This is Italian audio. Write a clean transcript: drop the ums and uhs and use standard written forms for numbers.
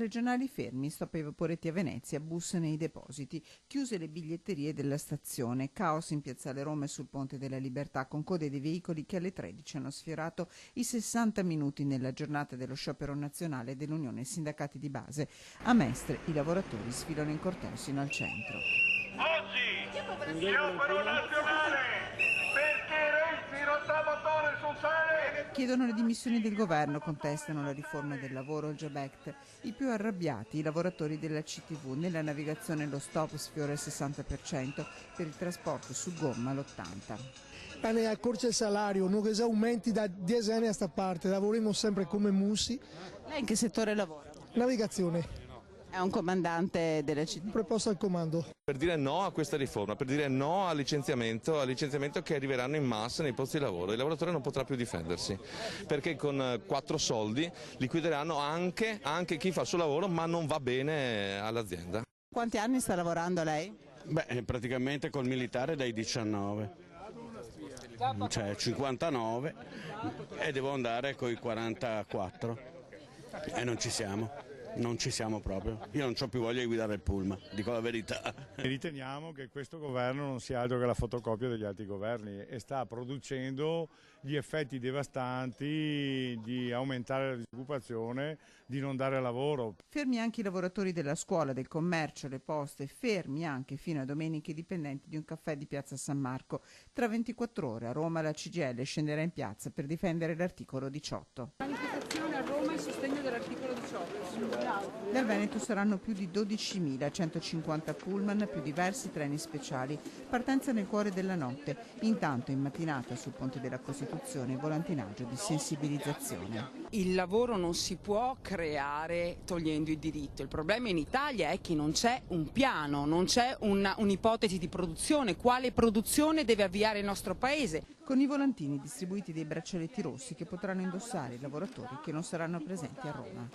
regionali fermi, stop ai vaporetti a Venezia, bus nei depositi, chiuse le biglietterie della stazione, caos in piazzale Roma e sul Ponte della Libertà con code dei veicoli che alle 13 hanno sfiorato i 60 minuti nella giornata dello sciopero nazionale dell'Unione Sindacati di Base. A Mestre i lavoratori sfilano in corteo sino al centro. Oggi sciopero nazionale perché Renzi rottamotore sul sale. Chiedono le dimissioni del governo, contestano la riforma del lavoro, il Job Act. I più arrabbiati, i lavoratori della CTV. Nella navigazione lo stop sfiora il 60%, per il trasporto su gomma l'80%. Ne accorcia il salario, non che si aumenti da 10 anni a sta parte, lavoriamo sempre come musi. Lei in che settore lavora? Navigazione, È un comandante della CTV. preposto al comando. Per dire no a questa riforma, per dire no al licenziamento che arriveranno in massa nei posti di lavoro. Il lavoratore non potrà più difendersi, perché con 4 soldi liquideranno anche chi fa il suo lavoro ma non va bene all'azienda. Quanti anni sta lavorando lei? Beh, praticamente col militare dai 19, cioè 59 e devo andare coi 44 e non ci siamo. Non ci siamo proprio, io non ho più voglia di guidare il pullman, dico la verità. Riteniamo che questo governo non sia altro che la fotocopia degli altri governi e sta producendo gli effetti devastanti di aumentare la disoccupazione, di non dare lavoro. Fermi anche i lavoratori della scuola, del commercio, le poste, fermi anche fino a domenica i dipendenti di un caffè di Piazza San Marco. Tra 24 ore a Roma la CGIL scenderà in piazza per difendere l'articolo 18. Manifestazione a Roma in sostegno dell'articolo 18. Dal Veneto saranno più di 12.000, 150 pullman, più diversi treni speciali. Partenza nel cuore della notte. Intanto in mattinata sul Ponte della Costituzione volantinaggio di sensibilizzazione. Il lavoro non si può creare togliendo il diritto. Il problema in Italia è che non c'è un piano, non c'è un'ipotesi di produzione. Quale produzione deve avviare il nostro Paese? Con i volantini distribuiti dei braccialetti rossi che potranno indossare i lavoratori che non saranno presenti a Roma.